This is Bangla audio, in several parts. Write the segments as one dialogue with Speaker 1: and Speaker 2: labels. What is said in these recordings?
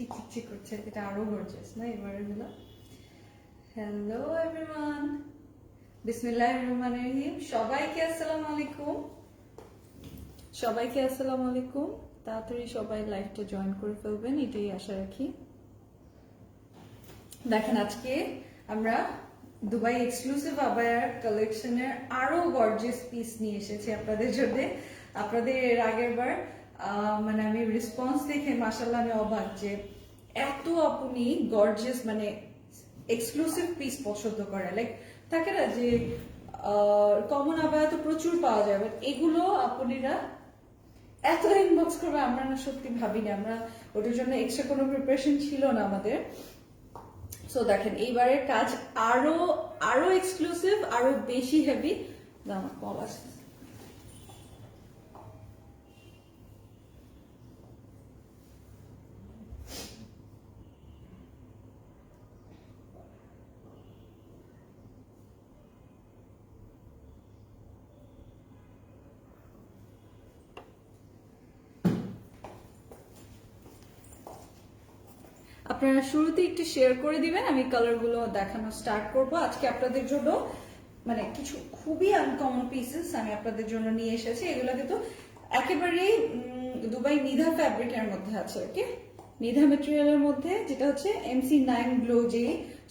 Speaker 1: চিকচিক করছে, এটা আরো গর্জিয়াস না এবারে হলো। হ্যালো এভরিওয়ান, বিসমিল্লাহির রহমানির রহিম। সবাইকে আসসালামু আলাইকুম, সবাইকে আসসালামু আলাইকুম। তাড়াতাড়ি সবাই লাইভটা জয়েন করে ফেলবেন, এটাই আশা রাখি। দেখেন আজকে আমরা দুবাই এক্সক্লুসিভ আবায়ার কালেকশনের আরো গর্জিয়াস পিস নিয়ে এসেছি আপনাদের জন্য। আপনাদের এর আগের বার মানে আমি রেসপন্স দেখে মাশাআল্লাহ আমি অবাক যে এত আপনি গর্জিয়াস মানে এক্সক্লুসিভ পিস পছন্দ করে। লাইক থাকে না যে কমন আবায়া তো প্রচুর পাওয়া যায়, বাট এগুলো আপনারা এত ইনবক্স করবে আমরা না সত্যি ভাবিনি। আমরা ওটার জন্য এক্সট্রা কোনো প্রিপারেশন ছিল না আমাদের। সো দেখেন এইবারের কাজ আরো আরো এক্সক্লুসিভ, আরো বেশি হেভি। আমার কল আছে। আপনারা শুরুতে একটু শেয়ার করে দিবেন, আমি কালারগুলো দেখানো স্টার্ট করব। আজকে আপনাদের জন্য মানে কিছু খুবই আনকমন পিসেস আমি আপনাদের জন্য নিয়ে এসেছি। এগুলো কিন্তু একেবারেই দুবাই নিধা ফ্যাব্রিকের মধ্যে আছে। ওকে, নিধা মেটেরিয়ালের মধ্যে, যেটা হচ্ছে MC9 গ্লো। যে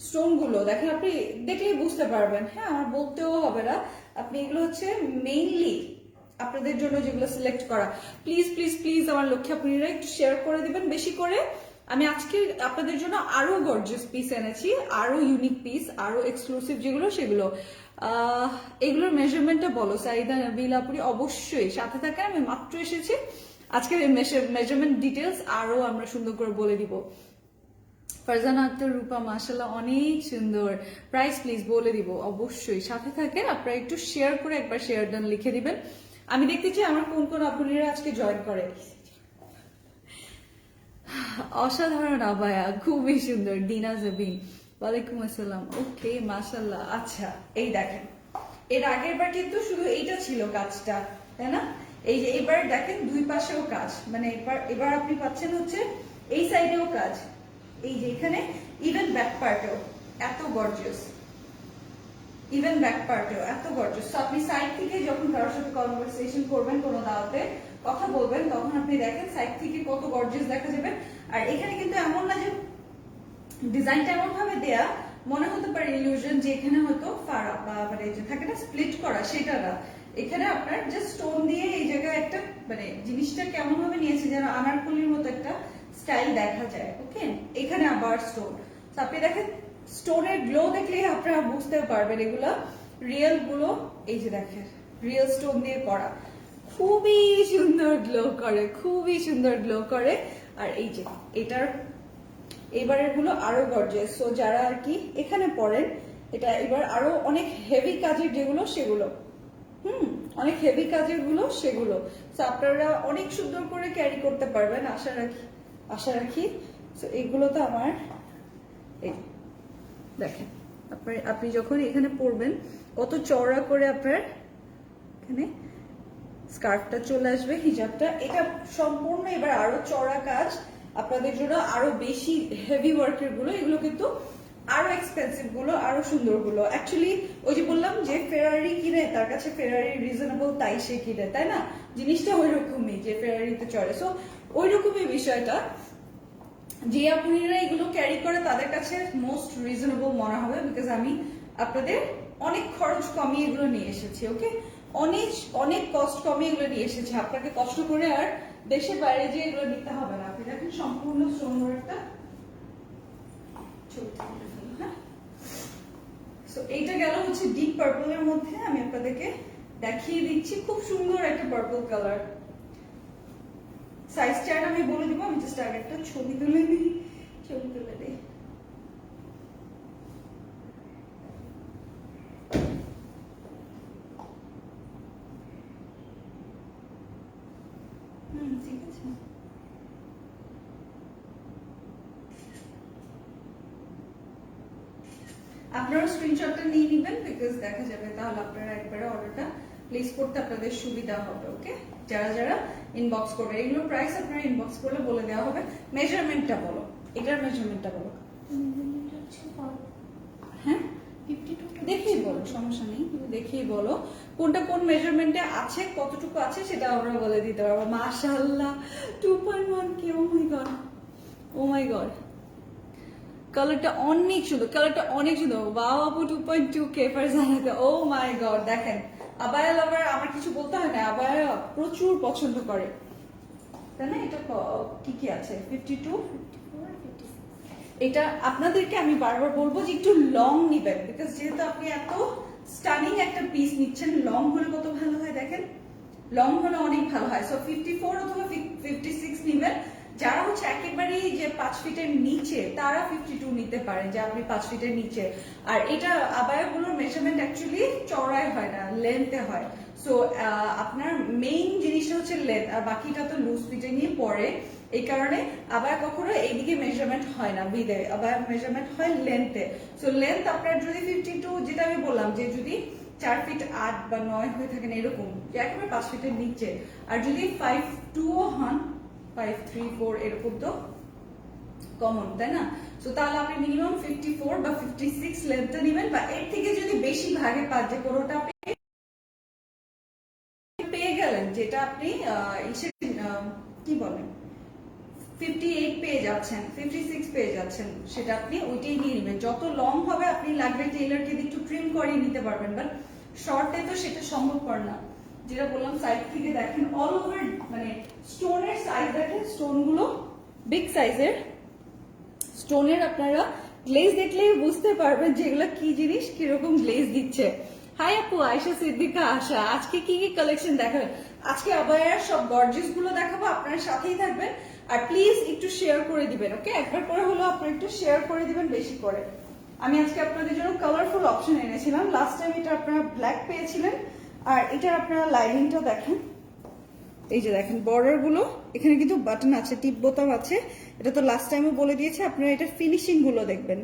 Speaker 1: স্টোন গুলো দেখেন আপনি দেখলেই বুঝতে পারবেন। হ্যাঁ, আমার বলতেও হবে না। আপনি এগুলো হচ্ছে মেইনলি আপনাদের জন্য যেগুলো সিলেক্ট করা। প্লিজ প্লিজ প্লিজ আমার লক্ষ্যে আপনারা একটু শেয়ার করে দিবেন বেশি করে। আমি আজকে আপনাদের জন্য আরো গর্জিয়াস পিস এনেছি, আরো ইউনিক পিস, আরো এক্সক্লুসিভ যেগুলো সেগুলো। এগুলোর মেজারমেন্টটা বলো সাইদা নবীল আপুরি, অবশ্যই সাথে থাকেন। আমি মাত্র এসেছি, আজকের মেজারমেন্ট ডিটেলস আরো আমরা সুন্দর করে বলে দিব। ফারজানা আক্তার রূপা মাশাআল্লাহ অনেক সুন্দর। প্রাইস প্লিজ বলে দিব, অবশ্যই সাথে থাকেন। আপনারা একটু শেয়ার করে একবার শেয়ার ডান লিখে দিবেন। আমি দেখতে চাই আমার কোন কোন আপুরা আজকে জয়েন করে। অসাধারণ আবায়া, খুবই সুন্দর। ডিনা জবিন ওয়ালাইকুম আসসালাম। ওকে মাশাআল্লাহ। আচ্ছা এই দেখেন, এর আগের বার কিন্তু শুধু এইটা ছিল কাজটা, তাই না? এই যে এবার দেখেন দুই পাশেও কাজ, মানে এবার আপনি পাচ্ছেন হচ্ছে এই সাইডেও কাজ, এই যে এখানে ইভেন ব্যাক পার্টেও এত গর্জিয়াস, ইভেন ব্যাক পার্টেও এত গর্জিয়াস। তো আপনি সাইড থেকে যখন কারোর সাথে কনভারসেশন করবেন, কোনো দাওয়াতে কথা বলবেন, তখন আপনি দেখেন সাইড থেকে কত গর্জিয়াস দেখা যাবে। আর এখানে কিন্তু এমন না যে ডিজাইনটা এমন ভাবে দেয়া মনে হতে পারে ইলিউশন যে এখানে হয়তো ফাড়া বা মানে যে থাকে না স্প্লিট করা, সেটা না। এখানে আপনার জাস্ট স্টোন দিয়ে এই জায়গায় একটা মানে জিনিসটা কেমন ভাবে নিয়েছে যেন আনারকলির মতো একটা স্টাইল দেখা যায়। ওকে, এখানে আবার স্টোন। তো আপনি দেখেন স্টোনের গ্লো দেখলেই আপনারা বুঝতে পারবেন এগুলো রিয়েল গুলো। এই যে দেখেন রিয়েল স্টোন দিয়ে করা, খুবই সুন্দর গ্লো করে, খুবই সুন্দর গ্লো করে। আর এই যে এটার এবারের গুলো আরো গর্জিয়াস। সো যারা আর কি এখানে পড়েন, এটা এবার আরো অনেক হেভি কাজের যেগুলো সেগুলো, অনেক হেভি কাজের গুলো সেগুলো। তো আপনারা অনেক সুন্দর করে ক্যারি করতে পারবেন আশা রাখি, আশা রাখি। তো এগুলো তো আমার এই দেখেন আপনি যখন এখানে পরবেন কত চওড়া করে আপনার এখানে স্কার্টটা চলে আসবে, হিজাবটা। এটা সম্পূর্ণ এবার আরো চওড়া কাজ আপনাদের জন্য, আরো বেশি হেভি ওয়ার্কের গুলো। এগুলো কিন্তু আরো এক্সপেন্সিভ গুলো, আরো সুন্দর গুলো। অ্যাকচুয়ালি ওই যে বললাম যে ফেরারি কিনে তার কাছে ফেরারি রিজনেবল তাই সে কিনে, তাই না? জিনিসটা ওই রকমই যে ফেরারিতে চড়ে। সো ওই রকমই বিষয়টা, যে আপনারা এগুলো ক্যারি করে তাদের কাছে মোস্ট রিজনেবল মনে হবে। বিকজ আমি আপনাদের অনেক খরচ কমিয়ে এগুলো নিয়ে এসেছি। ওকে, অনেক অনেক কস্ট কমিয়ে এগুলো নিয়ে এসেছি। আপনাকে কষ্ট করে আর দেশের বাইরে যে এগুলো নিতে হবে না। আপনি দেখেন সম্পূর্ণ স্টোন ওয়ার্কটা। হ্যাঁ, সো এইটা গেল হচ্ছে ডিপ পার্পলের মধ্যে। আমি আপনাদেরকে দেখিয়ে দিচ্ছি, খুব সুন্দর একটা পার্পল কালার। সাইজ চার্ট আমি বলে দিব, আমি জাস্ট আগে একটা ছবি তুলে নিই, ছবি তুলে দিই। ঠিক আছে, আপনারা স্ক্রিনশটটা নিয়ে নেবেন, বিকজ দেখা যাবে, তাহলে আপনারা একবারে অর্ডারটা প্লেস করতে আপনাদের সুবিধা হবে। ওকে, যারা যারা ইনবক্স করবে, এগুলো প্রাইস আপনারা ইনবক্স করলে বলে দেওয়া হবে। মেজারমেন্টটা বলো, এটার মেজারমেন্টটা বলো। হ্যাঁ দেখেই বলো, সমস্যা নেই, দেখেই বলো কোনটা কোন মেজারমেন্টে আছে, কতটুকু আছে সেটা আমরা বলে দিতে পারবো। মাশাআল্লাহ 2.1 কে, ও মাই গড, ও মাই গড, কালারটা অনেক সুন্দর, কালারটা অনেক সুন্দর। ওয়াও আপু 2.2 কে ফারজানাতে, ও মাই গড। দেখেন আবায়া লাভার আমার কিছু বলতে হয় না, আবায়া প্রচুর পছন্দ করে, তাই না? এটা কি কি আছে? 52, এটা আপনাদেরকে আমি বারবার বলবো যে একটু লং নিবেন, বিকজ যেহেতু আপনি এত স্টানিং একটা পিস নিচ্ছেন, লং হলে কত ভালো হয় দেখেন, লং হলে অনেক ভালো হয়। সো 54 অথবা 56 নিবেন। যারা হচ্ছে একেবারেই যে 5 ফিটের নিচে তারা 52 নিতে পারেন, যে আপনি 5 ফিটের নিচে। আর এটা আবায়াগুলোর মেজারমেন্ট অ্যাকচুয়ালি চওড়ায় হয় না, লেন্থে হয়। সো আপনার মেইন জিনিসটা হচ্ছে লেন্থ, আর বাকিটা তো লুজ ফিটিং নিয়ে পড়ে। এই কারণে আবার কখনো এইদিকে মেজারমেন্ট হয় না বিদে, আবার মেজারমেন্ট হয় লেন্থে। সো লেন্থ আপনার যদি 52, যেটা আমি বললাম যে যদি 4 ফিট 8 বা 9 হয়ে থাকেন এরকম, যে একেবারে 5 ফিটের নিচে, আর যদি 5'2" হন, 5'3'4" এরকম তো কমন, তাই না? সো তাহলে আপনি মিনিমাম 54 বা 56 লেন্থটা নেবেন, বা এর থেকে যদি বেশি ভাগে পান, যে কোনোটা আপনি পেয়ে গেলেন যেটা আপনি কি বলেন 58 পেয়ে যাচ্ছেন, 56 পেয়ে যাচ্ছেন, সেটা আপনি ওইটাই নিয়ে নেবেন। যত লং হবে আপনি লাগবে টেইলারকে একটু ট্রিম করে নিতে পারবেন, বাট শর্টে তো সেটা সম্ভবপর না। যেটা বললাম সাইড থেকে দেখেন অল ওভার, মানে স্টোনের সাইজ দেখেন, স্টোন গুলো বিগ সাইজের স্টোনের, আপনারা গ্লেজ দেখলেই বুঝতে পারবেন যে এগুলো কি জিনিস, কিরকম গ্লেজ দিচ্ছে। হাই আপু আয়েশা সিদ্দিকা আশা, আজকে কি কি কালেকশন দেখাবেন? আজকে আবায়ার সব গর্জিয়াস গুলো দেখাবো, আপনার সাথেই থাকবেন। আর প্লিজ একটু শেয়ার করে দিবেন, ওকে? একবার করে হলো আপনারা একটু শেয়ার করে দিবেন বেশি করে। আমি আজকে আপনাদের জন্য কালারফুল অপশন এনেছিলাম। লাস্ট টাইম এটা আপনারা ব্ল্যাক পেয়েছিলেন, আর এটার আপনারা লাইনিংটা দেখেন, এই যে দেখেন বর্ডার গুলো, এখানে কিন্তু বাটন আছে, টিপ বোতাম আছে। এটা তো লাস্ট টাইমও বলে দিয়েছে, আপনারা এটা ফিনিশিং গুলো দেখবেন,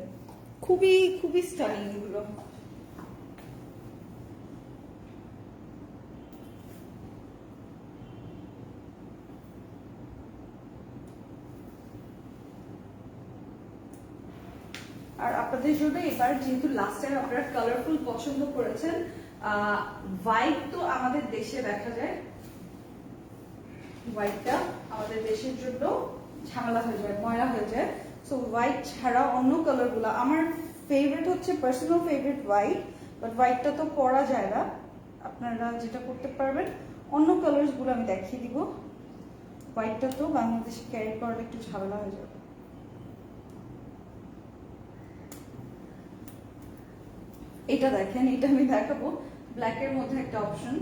Speaker 1: খুবই খুবই স্টাইলিং এগুলো। আর আপনাদের জন্য এবার যেহেতু লাস্ট টাইম আপনারা কালারফুল পছন্দ করেছেন, হোয়াইট তো আমাদের দেশে দেখা যায়, হোয়াইটটা আমাদের দেশের জন্য ঝামেলা হয়ে যায়, ময়লা হয়ে যায়। সো হোয়াইট ছাড়া অন্য কালার গুলো আমার ফেভারিট হচ্ছে, পার্সোনাল ফেভারিট হোয়াইট, বাট হোয়াইটটা তো পরা যায় না। আপনারা যেটা করতে পারবেন, অন্য কালার্স গুলো আমি দেখিয়ে দিব। হোয়াইটটা তো বাংলাদেশে ক্যারি করাটা একটু ঝামেলা হয়ে যাবে। এটা দেখেন, এটা আমি দেখাবো ব্ল্যাকের মধ্যে একটা অপশন,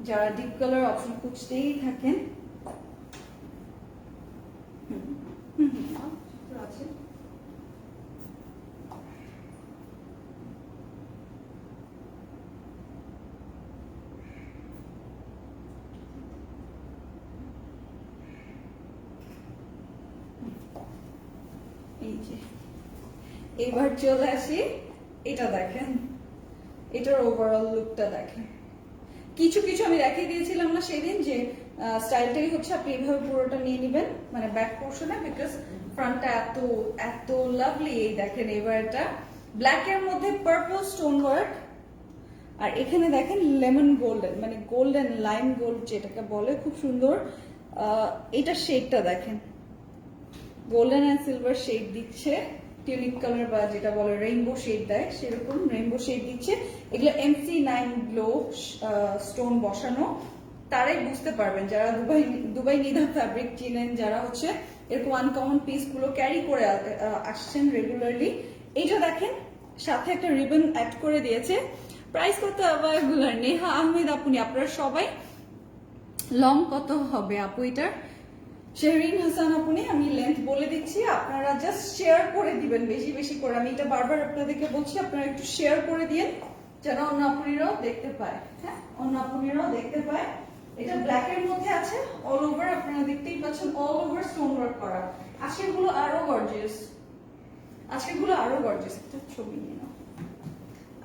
Speaker 1: যারা ডিপ কালার অপশন খুঁজতেই থাকেন। আছে এই যে, এবার চলে আসি, এটা দেখেন, এটার ওভারঅল লুকটা দেখেন। কিছু কিছু আমি দেখিয়ে দিয়েছিলাম না সেদিন, যে স্টাইলটাই হচ্ছে আপনি এইভাবে পুরোটা নিয়ে নেবেন, মানে ব্যাক পোর্শনে, বিকজ ফ্রন্টটা এত এত লাভলি। এই দেখেন এবার এটা ব্ল্যাক এর মধ্যে পার্পল স্টোন ওয়ার্ক, আর এখানে দেখেন লেমন গোল্ডেন, মানে গোল্ডেন লাইম গোল্ড যেটাকে বলে, খুব সুন্দর। এটা শেডটা দেখেন, গোল্ডেন অ্যান্ড সিলভার শেড দিচ্ছে, টিউলিপ কালার বা যেটা বলে রেইনবো শেড দেয়, সেরকম রেইনবো শেড দিচ্ছে। এগুলো MC9 গ্লো স্টোন বসানো, তারাই বুঝতে পারবেন যারা দুবাই নিদা ফ্যাব্রিক চিনেন, যারা হচ্ছে এরকম আনকমন পিস গুলো ক্যারি করে আসছেন রেগুলারলি। এইটা দেখেন সাথে একটা রিবন অ্যাড করে দিয়েছে। প্রাইস কত আবার এগুলার? নেহা আহমেদ আপনি, আপনারা সবাই লং কত হবে আপু এটার? শেহরিন হাসান আপনি, আমি লেন্থ বলে দিচ্ছি, আপনারা জাস্ট শেয়ার করে দিবেন বেশি বেশি করে। আমি এটা বারবার আপনাদেরকে বলছি, আপনারা একটু শেয়ার করে দিন যেন অন্য আপুনিরাও দেখতে পায়। হ্যাঁ, অন্য আপুনিরাও দেখতে পায়। এটা ব্ল্যাক এর মধ্যে আছে, অল ওভার আপনারা দেখতেই পাচ্ছেন, অল ওভার স্টোন ওয়ার্ক করা। আজকের গুলো আরো গর্জিয়াস, আজকের গুলো আরো গর্জিয়াস। একটা ছবি নিয়ে নাও।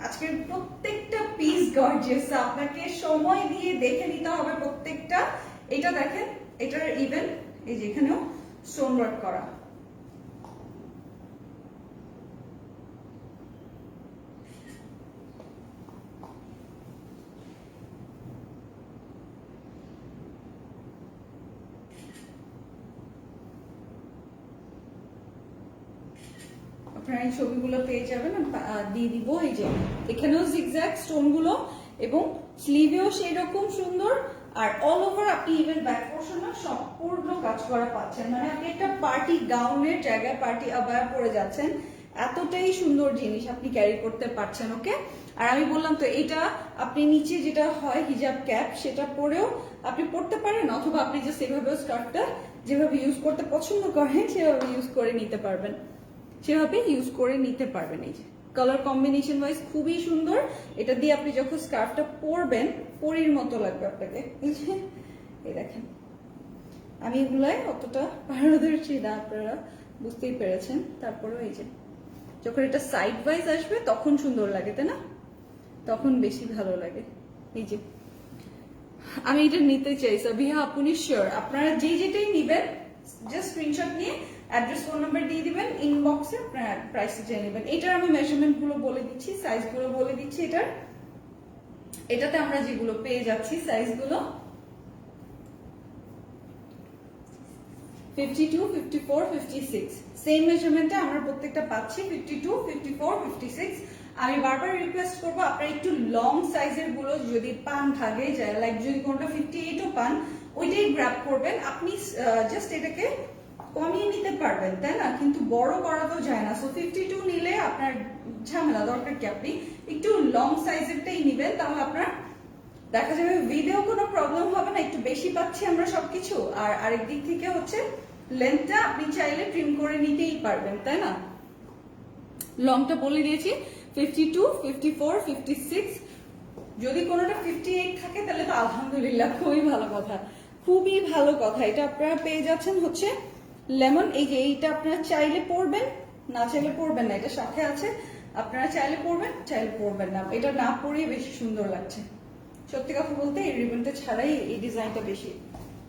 Speaker 1: আজকের প্রত্যেকটা পিস গর্জিয়াস, আপনাকে সময় দিয়ে দেখে নিতে হবে প্রত্যেকটা। এটা দেখেন, এটার ইভেন এই যে এখানেও স্টোন ওয়ার্ক করা। আপনারা এই ছবিগুলো পেয়ে যাবেন, দিয়ে দিব। এই যে এখানেও জিগজ্যাগ স্টোন গুলো এবং স্লিভেও সেই রকম সুন্দর, আর অল ওভার আপনি ইভেন ব্যাক পোর্শনে সম্পূর্ণ কাজ করা পাচ্ছেন। মানে আপনি একটা পার্টি গাউনের জায়গায় পার্টি আবায়া পরে যাচ্ছেন, এতটাই সুন্দর জিনিস আপনি ক্যারি করতে পারছেন। ওকে, আর আমি বললাম তো এটা আপনি নিচে যেটা হয় হিজাব ক্যাপ সেটা পরেও আপনি পড়তে পারেন, অথবা আপনি জাস্ট এভাবেও স্কার্টটা যেভাবে ইউজ করতে পছন্দ করেন সেভাবে ইউজ করে নিতে পারবেন, সেভাবে ইউজ করে নিতে পারবেন। এই যে কালার কম্বিনেশন ওয়াইজ খুবই সুন্দর। এটা দিয়ে আপনি যখন স্কার্ফটা পরবেন পরির মতো লাগবে আপনাকে। এই যে এই দেখেন, আমি এগুলাই অতটা পারদর্শী না, আপনারা বুঝতেই পেরেছেন। তারপরেও এই যে যখন এটা সাইড ওয়াইজ আসবে তখন সুন্দর লাগে, তাই না? তখন বেশি ভালো লাগে। এই যে আমি এটা নিতে চাই সাবিহা, আপনি শিওর? আপনারা যেটাই নিবেন জাস্ট স্ক্রিনশট নিয়ে অ্যাড্রেস ফোন নাম্বার দিয়ে দিবেন, ইনবক্সে আপনার প্রাইস জেনে নেবেন। এটার আমি মেজারমেন্ট গুলো বলে দিচ্ছি, সাইজ গুলো বলে দিচ্ছি। এটাতে আমরা যেগুলো পেয়ে যাচ্ছি সাইজ গুলো 52, 54, 56 সেম মেজারমেন্টে আমরা প্রত্যেকটা পাচ্ছি, 52, 54, 56। আমি বারবার রিকোয়েস্ট করবো আপনারা একটু লং সাইজের গুলো যদি পান ভাগে যায়, লাইক যদি কোনটা 58ও পান ওইটাই গ্র্যাব করবেন। আপনি জাস্ট এটাকে কমিয়ে নিতে পারবেন, তাই না? কিন্তু বড় করা তো যায় না। সো 52 নিলে আপনার ঝামেলা, দরকার কি আপনি একটু লং সাইজেরটাই নিবেন, তাহলে আপনার দেখা যাবে ভিডিও কোনো প্রবলেম হবে না, একটু বেশি পাচ্ছি আমরা সবকিছু। আর আরেক দিক থেকে হচ্ছে লেন্থটা আপনি চাইলে ট্রিম করে নিতেই পারবেন, তাই না? লংটা বলে দিয়েছি 52, 54, 56। যদি কোনোটা 58 থাকে তাহলে তো আলহামদুলিল্লাহ, খুবই ভালো কথা, খুবই ভালো কথা। এটা আপনারা পেয়ে যাচ্ছেন হচ্ছে লেমন। এই যে এইটা আপনারা চাইলে পরবেন, না চাইলে পরবেন না, এটা সাথে আছে। আপনারা চাইলে পরবেন, চাইলে পরবেন না, এটা না পরেই বেশি সুন্দর লাগছে। সত্যি কথা বলতে এই রিবনটা ছাড়াই এই ডিজাইনটা বেশি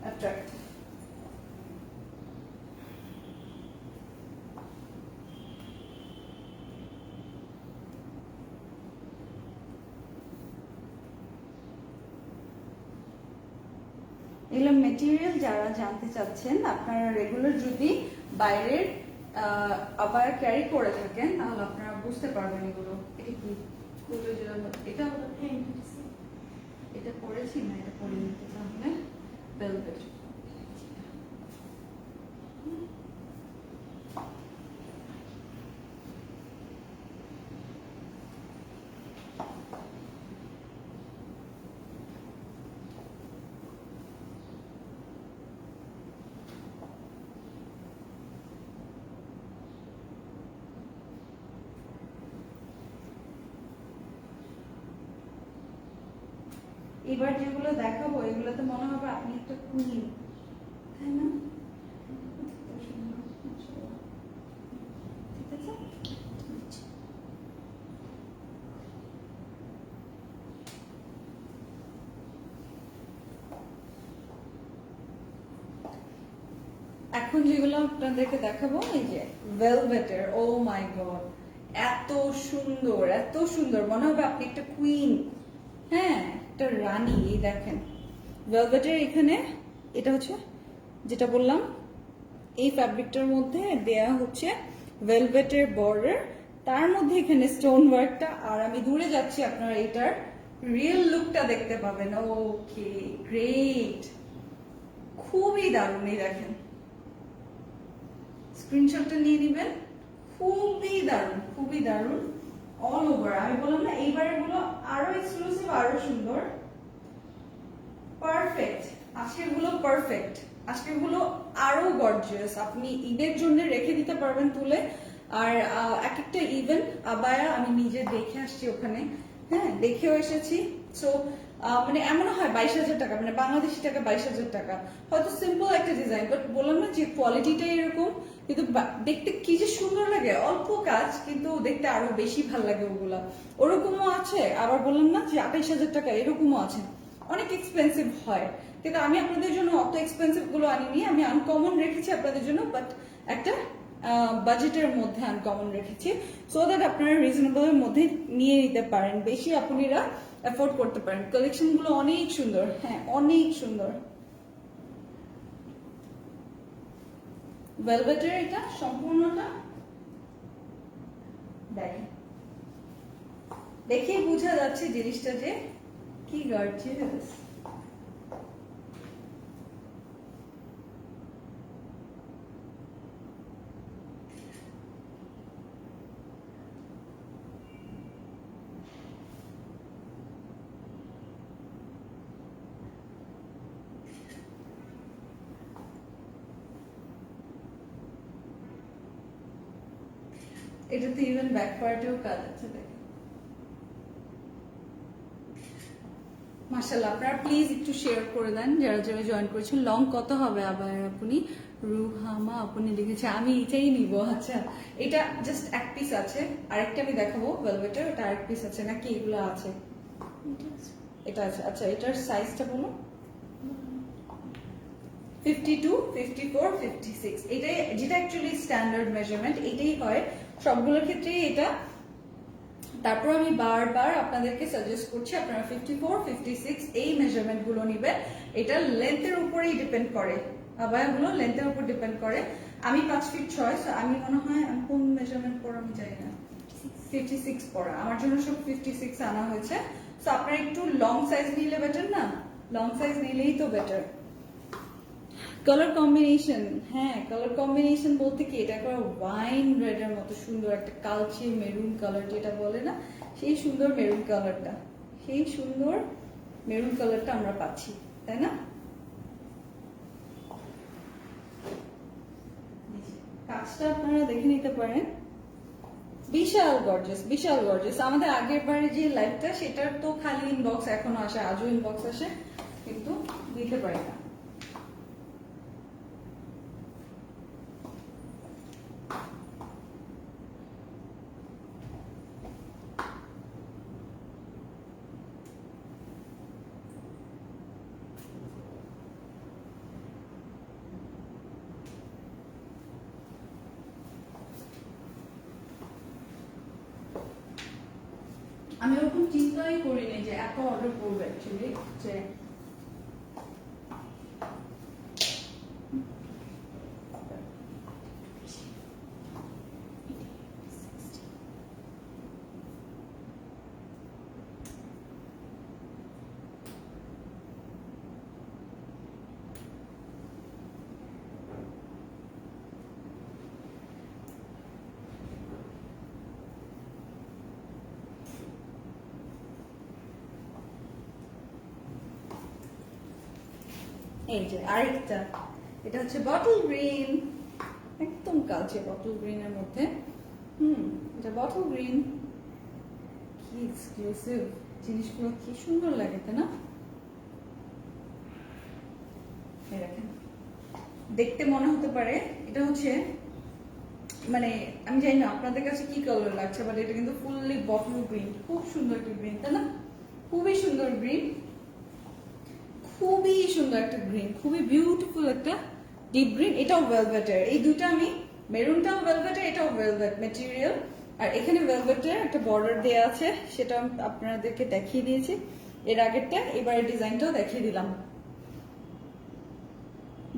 Speaker 1: অ্যাট্রাক্টিভ। এগুলো মেটেরিয়াল যারা জানতে চাচ্ছেন, আপনারা রেগুলার যদি বাইরের আবার ক্যারি করে থাকেন তাহলে আপনারা বুঝতে পারবেন এগুলো। এটা কি এটা হলো, এটা পরেছি না, এটা পরে নিতে, তাহলে ভেলভেট। এবার যেগুলো দেখাবো এগুলোতে মনে হবে আপনি একটা কুইন, তাই না? ঠিক আছে, এখন যেগুলো আপনাদেরকে দেখাবো এই যে ভেলভেটের। ও মাই গড, এত সুন্দর, এত সুন্দর, মনে হবে আপনি একটা কুইন, হ্যাঁ একটা রানী। এই দেখেন ভেলভেটের, এখানে এটা হচ্ছে যেটা বললাম এই ফ্যাব্রিকটার মধ্যে দেয়া হচ্ছে ভেলভেটের বর্ডার, তার মধ্যে এখানে স্টোন ওয়ার্কটা। আর আমি দূরে যাচ্ছি, আপনারা এটার রিয়েল লুকটা দেখতে পাবেন। ওকে গ্রেট, খুবই দারুণ। এই দেখেন, স্ক্রিনশটটা নিয়ে নেবেন, খুবই দারুণ, খুবই দারুণ। অল ওভার আমি বললাম না এইবারের গুলো আরো এক্সক্লুসিভ, আরো সুন্দর, পারফেক্ট। আজকের গুলো পারফেক্ট, আজকের গুলো আরো গর্জিয়াস। আপনি ঈদের জন্য রেখে দিতে পারবেন তুলে। আর এক একটা ইভেন্ট আবায়া আমি নিজে দেখে আসছি ওখানে, হ্যাঁ দেখেও এসেছি। সো মানে এমন হয় 22,000 টাকা, মানে বাংলাদেশি টাকা 22,000 টাকা, হয়তো সিম্পল একটা ডিজাইন, বাট বললাম না যে কোয়ালিটিটা এরকম, কিন্তু দেখতে কি যে সুন্দর লাগে। অল্প কাজ কিন্তু দেখতে আরো বেশি ভালো লাগে ওগুলা। ওরকমও আছে, আবার বললাম না যে 28,000 টাকা, এরকমও আছে। অনেক এক্সপেন্সিভ হয়, কিন্তু আমি আপনাদের জন্য অত এক্সপেন্সিভ গুলো আনিনি, আমি আনকমন রেখেছি আপনাদের জন্য, বাট একটা বাজেটের মধ্যে আনকমন রেখেছি, সো দ্যাট আপনারা রিজনেবলের মধ্যে নিয়ে নিতে পারেন, বেশি আপনারা এফোর্ড করতে পারেন। কালেকশন গুলো অনেক সুন্দর, হ্যাঁ অনেক সুন্দর। ভেলভেটের এটা সম্পূর্ণটা দেখেন, দেখেই বোঝা যাচ্ছে জিনিসটা যে কি গর্জিয়াস। এটাতে ইভেন ব্যাক পার্টেও কাজ আছে দেখেন। মাশাআল্লাহ, আপনারা প্লিজ একটু শেয়ার করে দেন যারা যারা জয়েন করেছেন। লং কত হবে আবার আপনি? রুহামা আপনি লিখেছে আমি এটাই নিব। আচ্ছা, এটা জাস্ট এক পিস আছে, আরেকটা আমি দেখাবো ভেলভেটের, এটা আরেক পিস আছে নাকি এগুলো আছে? এটা আছে। আচ্ছা, এটার সাইজটা বলো। 52, 54, 56 এটাই, যেটা অ্যাকচুয়ালি স্ট্যান্ডার্ড মেজারমেন্ট, এটাই হয় সবগুলোর ক্ষেত্রেই এটা। তারপর আমি বারবার আপনাদেরকে সাজেস্ট করছি আপনারা 54, 56 এই মেজারমেন্ট গুলো নিবেন। এটা লেন্থের উপরেই ডিপেন্ড করে, আবায়াগুলো লেন্থের উপর ডিপেন্ড করে। আমি 5 ফিট 6, আমি মনে হয় আমি কোন মেজারমেন্ট পরা আমি জানি না, 56 পরা আমার জন্য সব 56 আনা হয়েছে। সো আপনারা একটু লং সাইজ নিলে বেটার না? লং সাইজ নিলেই তো বেটার। কালার কম্বিনেশন, হ্যাঁ কালার কম্বিনেশন বলতে কি, এটা একটা ওয়াইন রেডের মতো সুন্দর একটা কালচে মেরুন কালার যেটা বলে না, সেই সুন্দর মেরুন কালারটা, সেই সুন্দর মেরুন কালারটা আমরা পাচ্ছি, তাই না? কাজটা আপনারা দেখে নিতে পারেন, বিশাল গর্জিয়াস, বিশাল গর্জিয়াস। আমাদের আগের বারে যে লাইভটা সেটার তো খালি ইনবক্স এখনো আসে, আজও ইনবক্স আসে, কিন্তু দিতে পারি না। আমি ওরকম চিন্তাই করিনি যে এত অর্ডার করবো অ্যাকচুয়ালি, যে এই যে আরেকটা, এটা হচ্ছে বটল গ্রিন, একদম কালচে বটল গ্রিনের মধ্যে। এটা বটল গ্রিন, কি এক্সক্লুসিভ জিনিসগুলো, কি সুন্দর লাগে তাই না? দেখেন, দেখতে মনে হতে পারে এটা হচ্ছে, মানে আমি জানি না আপনাদের কাছে কি কালার লাগছে, বাট এটা কিন্তু ফুললি বটল গ্রিন, খুব সুন্দর একটা গ্রিন তাই না? খুবই সুন্দর গ্রিন, খুবই সুন্দর একটা গ্রিন, খুবই বিউটিফুল একটা ডিপ গ্রিন। এটাও ভেলভেটের, এই দুটো আমি, মেরুনটাও ভেলভেটের, এটাও ভেলভেট মেটেরিয়াল, আর এখানে ভেলভেটের একটা বর্ডার দেওয়া আছে, সেটা আপনাদেরকে দেখিয়ে দিয়েছি এর আগেরটা, এবারে ডিজাইনটাও দেখিয়ে দিলাম।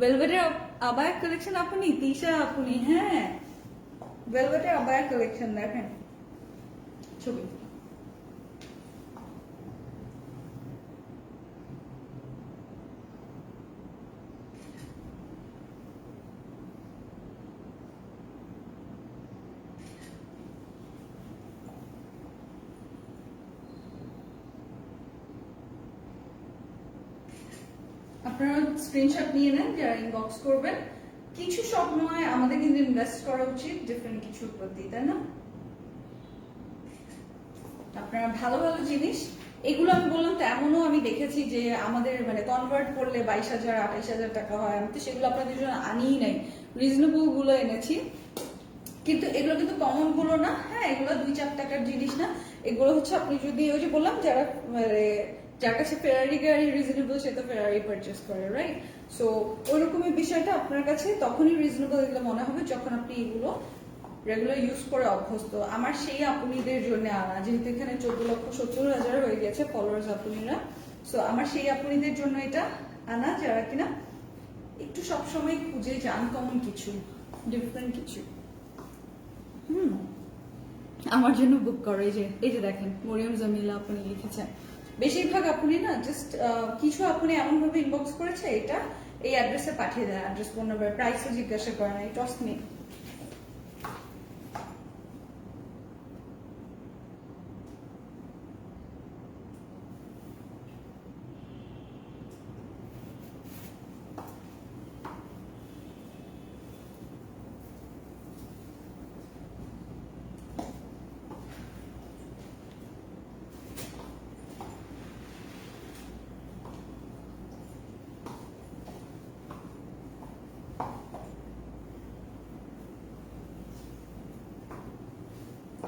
Speaker 1: ভেলভেটের আবায়া কালেকশন আপনি, তিশা আপনি, হ্যাঁ ভেলভেটের আবায়া কালেকশন দেখেন, ছবি আপনারা স্ক্রিনশট নিয়ে নেন যারা ইনবক্স করবেন। কিছু সময় আমাদের কিন্তু ইনভেস্ট করা উচিত ডিফারেন্ট কিছুর প্রতি, তাই না? আপনারা ভালো ভালো জিনিস, এগুলো আমি বললাম তো, এমনও আমি দেখেছি যে আমাদের মানে কনভার্ট করলে 22,000 28,000 টাকা হয়, আমি তো সেগুলো আপনাদের জন্য আনিই নাই, রিজনেবল গুলো এনেছি। কিন্তু এগুলো কিন্তু কমন গুলো না, হ্যাঁ এগুলো 2-4 টাকার জিনিস না, এগুলো হচ্ছে আপনি যদি ওই যে বললাম যারা যার কাছে ফেরারি গাড়ি রিজনেবল সে তো ফেরারি পারচেস করে, রাইট? সো ওইরকমই বিষয়টা আপনার কাছে তখনই রিজনেবল এগুলো মনে হবে যখন আপনি এগুলো রেগুলার ইউজ করে অভ্যস্ত। আমার সেই আপুনিদের জন্য আনা, যেহেতু এখানে 14,70,000 হয়ে গেছে ফলোয়ার্স আপুনিরা, সো আমার সেই আপুনিদের জন্য এটা আনা যারা কিনা একটু সবসময় খুঁজে যান কমন কিছু, ডিফারেন্ট কিছু। আমার জন্য বুক করো। এই যে দেখেন মরিয়ম জামিলা আপনি লিখেছেন। বেশিরভাগ আপনি না জাস্ট কিছু আপনি এমন ভাবে ইনবক্স করেছে এটা এই অ্যাড্রেসে পাঠিয়ে দেন, অ্যাড্রেস ফোন নাম্বার প্রাইসও জিজ্ঞাসা করে না, টস্ট মি।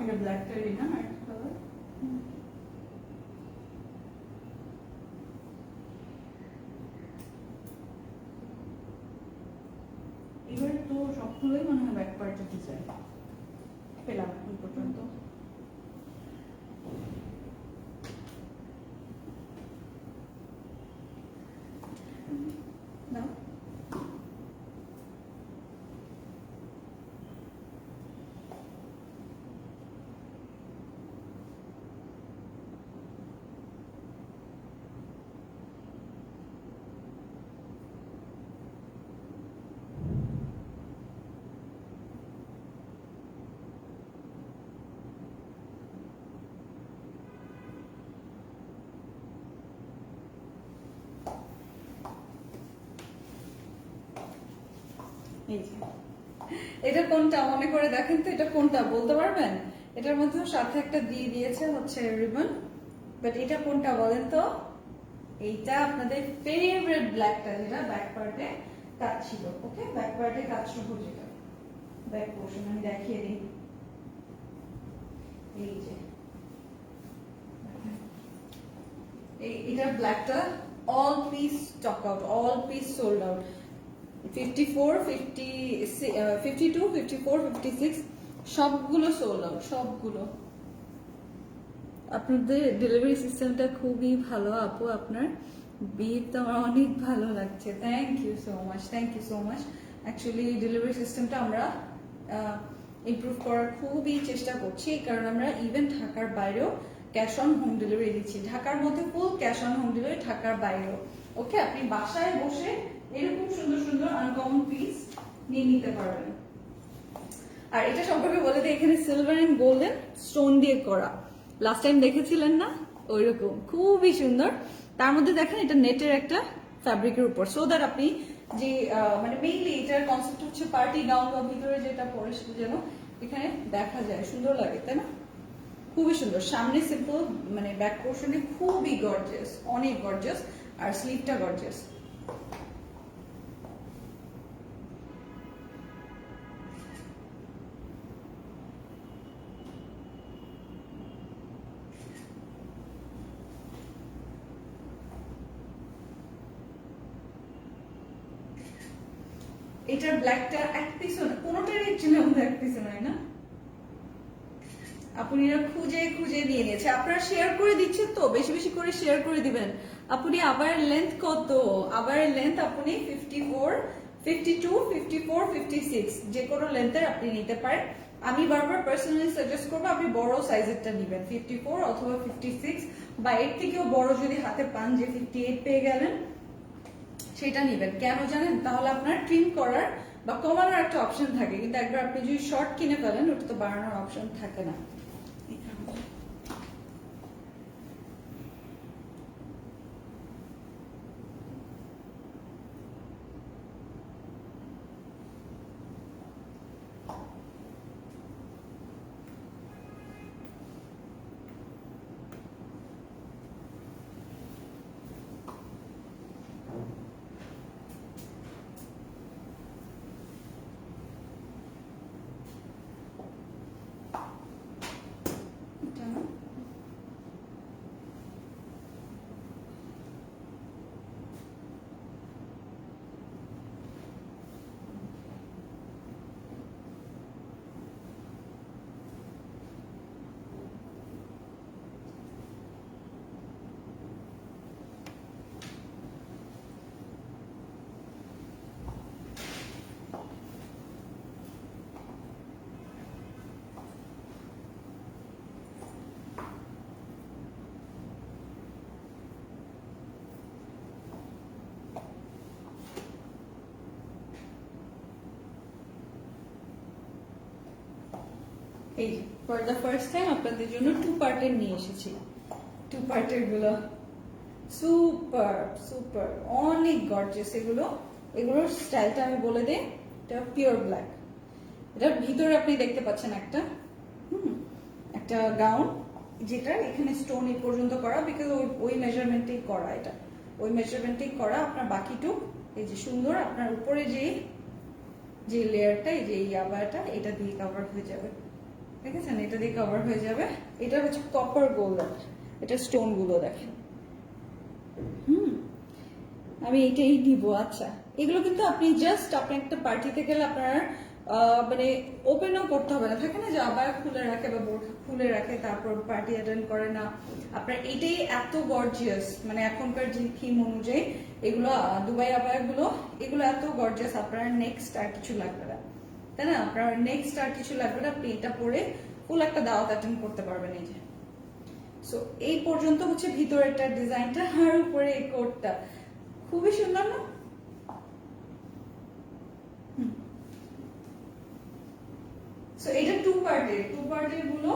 Speaker 1: এটা ব্ল্যাক টাইরি না একটা কালার। এবার তো সবগুলোই মনে হয় ব্যাক পার্টে ডিজাইন পেলাম এখন পর্যন্ত। না এই যে এটা কোনটা মনে করে দেখেন তো, এটা কোনটা বলতে পারবেন? এটার মধ্যে সাথে একটা দিয়ে দিয়েছে হচ্ছে রিবন, বাট এটা কোনটা বলেন তো? এইটা আপনাদের ফেভারিট ব্ল্যাকটা, যেটা ব্যাক পার্টে কাজ ছিল। ওকে, ব্যাক পার্টে কাজ সহ যেটা ব্যাক পোর্শন আমি দেখিয়ে দিই। এই যে এটা ব্ল্যাকটা all piece stock out, all piece sold out. 54, 50, 52, 54, 56 সবগুলো সোল্ড আউট, সবগুলো। আপনাদের ডেলিভারি সিস্টেমটা খুবই ভালো আপু, আপনার বিয়ে তো আমার অনেক ভালো লাগছে। Thank you so much, thank you so much. Actually delivery সিস্টেমটা আমরা ইমপ্রুভ করার খুবই চেষ্টা করছি, কারণ আমরা ইভেন ঢাকার বাইরেও ক্যাশ অন হোম ডেলিভারি দিচ্ছি। ঢাকার মধ্যে full cash on home delivery, ঢাকার বাইরেও। ওকে, আপনি বাসায় বসে এরকম সুন্দর সুন্দর আনকমন পিস নিয়ে নিতে পারবেন। আর এটা সম্পর্কে বলে দিই, এখানে সিলভার এন্ড গোল্ডেন স্টোন দিয়ে করা, লাস্ট টাইম দেখেছিলেন না ওইরকম, খুবই সুন্দর। তার মধ্যে দেখেন এটা নেটের একটা ফ্যাব্রিকের উপর, সো দ্যাট আপনি যে মানে মেইনলি এটার কনসেপ্ট হচ্ছে পার্টি গাউন বা ভিতরে যেটা পরে সেটা যেন এখানে দেখা যায়, সুন্দর লাগে, তাই না? খুবই সুন্দর। সামনে সিম্পল, মানে ব্যাক পোর্শনে খুবই গর্জিয়াস, অনেক গর্জিয়াস, আর স্লিভটা গর্জিয়াস। এটার ব্ল্যাকটা এক পিসও না, কোনোটারই অ্যাকচুয়ালি আমাদের এক পিসও নয় না, আপুনিরা খুঁজে খুঁজে দিয়ে নিয়েছে। আপনারা শেয়ার করে দিচ্ছেন তো, বেশি বেশি করে শেয়ার করে দিবেন। আপনি আবার লেন্থ কত? আবার লেন্থ আপনি 54, 52, 54, 56 যে কোনো লেন্থের আপনি নিতে পারেন। আমি বারবার পার্সোনালি সাজেস্ট করবো আপনি বড় সাইজেরটা নিবেন, 54 অথবা 56, বা এর থেকেও বড় যদি হাতে পান, যে 58 পেয়ে গেলেন, সেটা নিবেন। কেন জানেন? তাহলে আপনার ট্রিম করার বা কমানোর একটা অপশন থাকে, কিন্তু একবার আপনি যদি শর্ট কিনে ফেলেন ওটা তো বাড়ানোর অপশন থাকে না। এই ফর দ্য ফার্স্ট টাইম আপনাদের জন্য 2 পার্টের নিয়ে এসেছি। 2 পার্টের গুলো সুপার সুপার, অনেক গর্জিয়াস এগুলো। এগুলোর স্টাইলটা আমি বলে দিই, এটা পিওর ব্ল্যাক। এটার ভিতরে আপনি দেখতে পাচ্ছেন একটা একটা গাউন, যেটা এখানে স্টোন এই পর্যন্ত করা, বিকজ ওই মেজারমেন্টেই করা, এটা ওই মেজারমেন্টেই করা। আপনার বাকিটুক এই যে সুন্দর, আপনার উপরে যে লেয়ারটা, এই যে এই আবারটা, এটা দিয়ে কভার হয়ে যাবে। ঠিক আছে, এটা দিয়ে কভার হয়ে যাবে। এটা হচ্ছে কপার গোল্ডেন, এটা স্টোন গুলো দেখেন। আমি এটাই দিব। আচ্ছা, এগুলো কিন্তু আপনি জাস্ট আপনি একটা পার্টিতে গেলে আপনার মানে ওপেনও করতে হবে না, থাকে না যে আবায়া খুলে রাখে বা বোরখা খুলে রাখে তারপর পার্টি অ্যাটেন্ড করে না। আপনার এটাই এত গর্জিয়াস, মানে এখনকার যে থিম অনুযায়ী এগুলো দুবাই আবায়া গুলো, এগুলো এত গর্জিয়াস, আপনার নেক্সট আর কিছু লাগবে না, তাই না? আপনার নেক্সট আর কিছু লাগবে না, আপনি এটা পরে ফুল একটা দাওয়াত অ্যাটেন্ড করতে পারবেন। এই যে সো এই পর্যন্ত হচ্ছে ভিতরেরটার ডিজাইনটা, আর উপরে এই কোটটা খুবই সুন্দর না? সো এটা 2 পার্টের গুলো।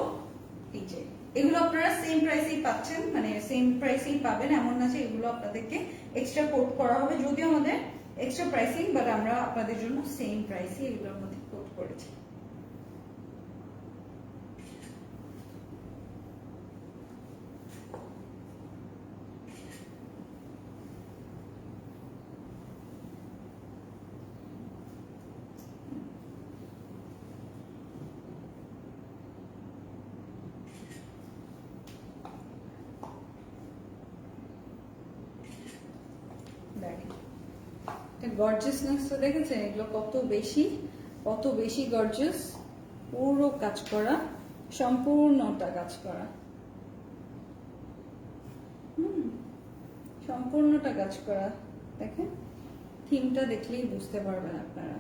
Speaker 1: এই যে এগুলো আপনারা সেম প্রাইসেই পাচ্ছেন, মানে সেম প্রাইসেই পাবেন, এমন না যে এগুলো আপনাদেরকে এক্সট্রা কোট করা হবে। যদিও আমাদের এক্সট্রা প্রাইসিং, বাট আমরা আপনাদের জন্য সেম প্রাইসে এগুলোর মধ্যে কোট করেছি। গর্জিয়াসনেস তো দেখেছেন, এগুলো কত বেশি গর্জিয়াস। পুরো কাজ করা, সম্পূর্ণটা কাজ করা, সম্পূর্ণটা কাজ করা। দেখেন, থিমটা দেখলেই বুঝতে পারবেন আপনারা।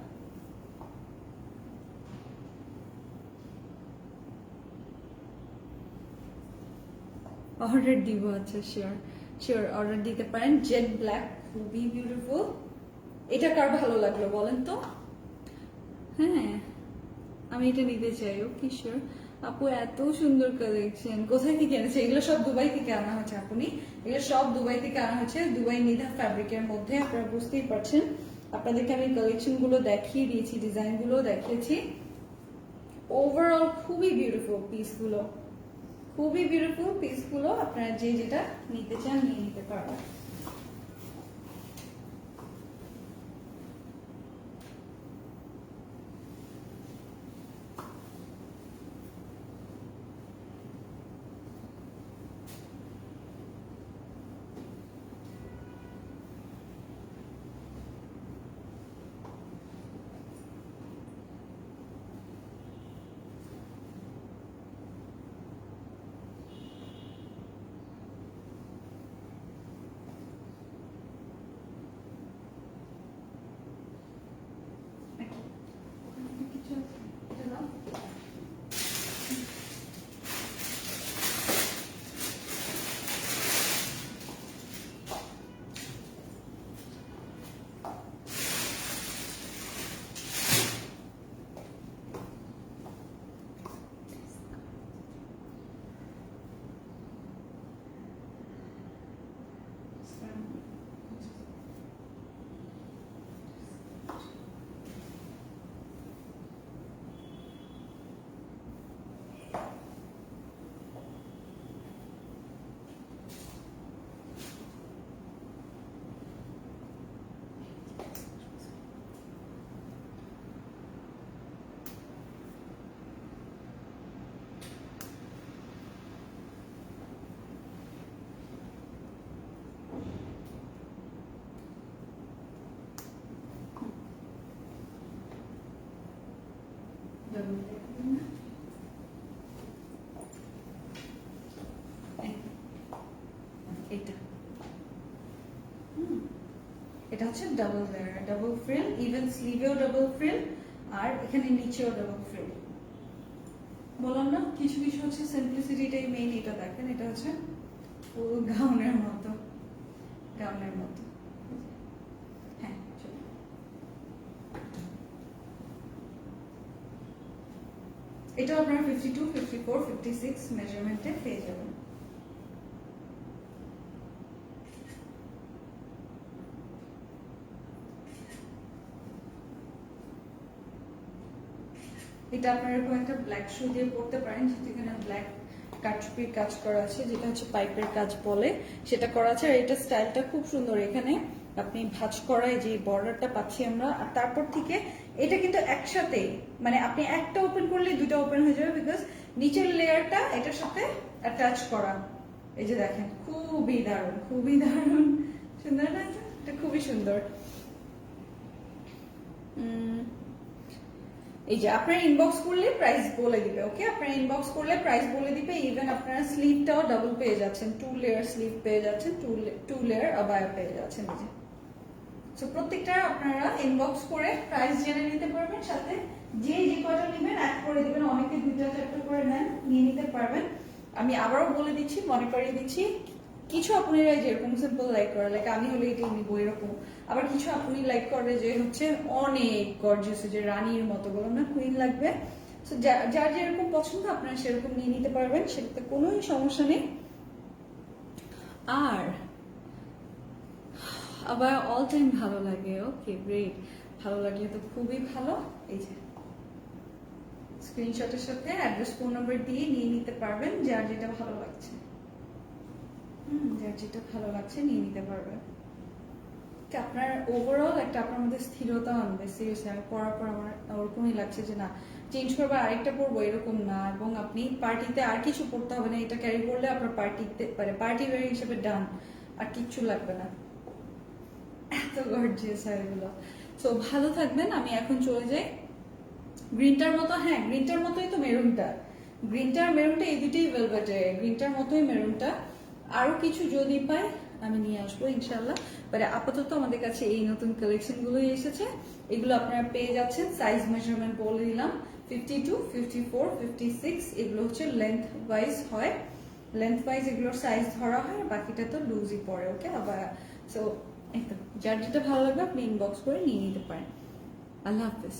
Speaker 1: অর্ডার দিব, আচ্ছা শিওর শিওর, অর্ডার দিতে পারেন। জেড ব্ল্যাক, খুবই বিউটিফুল। এটা কার ভালো লাগলো বলেন তো? হ্যাঁ, আমি এটা নিতে চাই। ওকে শিওর আপু, এত সুন্দর কালেকশন কোথায় থেকে এনেছে? এগুলো সব দুবাই থেকে আনা হয়েছে আপনি, এগুলো সব দুবাই থেকে আনা হয়েছে, দুবাই নিধা ফ্যাব্রিকের মধ্যে। আপনারা বুঝতেই পারছেন, আপনাদেরকে আমি কালেকশন গুলো দেখিয়ে দিয়েছি, ডিজাইন গুলো দেখিয়েছি। ওভারঅল খুবই বিউটিফুল পিসগুলো, খুবই বিউটিফুল পিসগুলো। আপনারা যে যেটা নিতে চান নিয়ে নিতে পারবেন। এটা এটা হচ্ছে double layer, double frill, even স্লিভেও ডাবল ফ্রিল, আর এখানে নিচেও ডাবল ফ্রিল। বললাম না, কিছু কিছু হচ্ছে সিম্পলিসিটিটাই মেইন। এটা দেখেন, এটা হচ্ছে ফুল গাউনের মতো, গাউনের মতো। হ্যাঁ, এটা আপনারা 52, 54, 56 মেজারমেন্টে পেয়ে যাবেন। এটা আপনারা এরকম একটা ব্ল্যাক শু দিয়ে পরতে পারেন, যেখানে ব্ল্যাক কাটচুপির কাজ করা আছে, যেটা হচ্ছে পাইপের কাজ বলে, সেটা করা আছে। আর এটা স্টাইলটা খুব সুন্দর, এখানে আপনি ভাঁজ করায় যে বর্ডারটা পাচ্ছি আমরা, আর তারপর থেকে এটা কিন্তু একসাথে, মানে আপনি একটা ওপেন করলে দুটো ওপেন হয়ে যাবে, বিকজ নিচের লেয়ারটা এটার সাথে অ্যাটাচ করা। এই যে দেখেন, খুবই দারুণ, খুবই দারুণ, সুন্দর না? এটা খুবই সুন্দর। এই যে আপনারা ইনবক্স করলে প্রাইস বলে দিবে, ওকে? আপনারা ইনবক্স করলে প্রাইস বলে দিবে। ইভেন আপনারা স্লিভটাও ডাবল পেয়ে যাচ্ছেন, 2 লেয়ার স্লিভ পেয়ে যাচ্ছেন, 2 লেয়ার আবায়া পেয়ে যাচ্ছেন। এই যে সো প্রত্যেকটা আপনারা ইনবক্স করে প্রাইস জেনে নিতে পারবেন, সাথে যে যে কয়টা নেবেন অ্যাড করে দিবেন। অনেকে 2-4টা করে নেন, নিয়ে নিতে পারবেন। আমি আবারও বলে দিচ্ছি, মনে করিয়ে দিচ্ছি, কিছু আপনারা যেরকম সিম্পল লাইক করে, লাইক আমি হলে এটাই নিবো এরকম, আবার কিছু আপনি লাইক করে যে হচ্ছে অনেক গর্জিয়াস, যে রানীর মতো, বললাম না কুইন লাগবে। সো যার যেরকম পছন্দ আপনারা সেরকম নিয়ে নিতে পারবেন, সেটাতে কোনো সমস্যা নেই। আর আবার অল টাইম ভালো লাগে, ওকে গ্রেট, ভালো লাগলে তো খুবই ভালো। এই যে স্ক্রিনশটের সাথে অ্যাড্রেস, ফোন নাম্বার দিয়ে নিয়ে নিতে পারবেন, যার যেটা ভালো লাগছে। যার যেটা ভালো লাগছে নিয়ে নিতে পারবেন। আপনার ওভারঅল একটা আপনার মধ্যে স্থিরতা আনবে। সিরিয়াসলি আমি পড়ার পর আমার ওরকমই লাগছে যে না, চেঞ্জ করবো আরেকটা পড়বো এরকম না, এবং আপনি পার্টিতে আর কিছু পড়তে হবে না, এটা ক্যারি করলে আপনার পার্টিতে মানে পার্টি ওয়্যার হিসেবে ডান, আর কিচ্ছু লাগবে না। এত গর্জিয়াস হয় এগুলো। সো ভালো থাকবেন, আমি এখন চলে যাই। গ্রিনটার মতো, হ্যাঁ গ্রিনটার মতোই তো মেরুনটা, গ্রিনটার মেরুনটা এই দুটোই ভেলভেটে, গ্রিনটার মতোই মেরুনটা। আরো কিছু যদি পাই আমি নিয়ে আসবো ইনশাল্লাহ, বাট আপাতত আমাদের কাছে এই নতুন কালেকশন গুলোই এসেছে। এগুলো আপনারা পেয়ে যাচ্ছেন, সাইজ মেজারমেন্ট বলে দিলাম, 52, 54, 56, এগুলো হচ্ছে লেন্থ ওয়াইজ হয়, লেন্থ ওয়াইজ এগুলোর সাইজ ধরা হয়, বাকিটা তো লুজই পড়ে, ওকে? আবার সো একদম যার যেটা ভালো লাগবে আপনি ইনবক্স করে নিয়ে নিতে পারেন। আল্লাহ হাফেজ।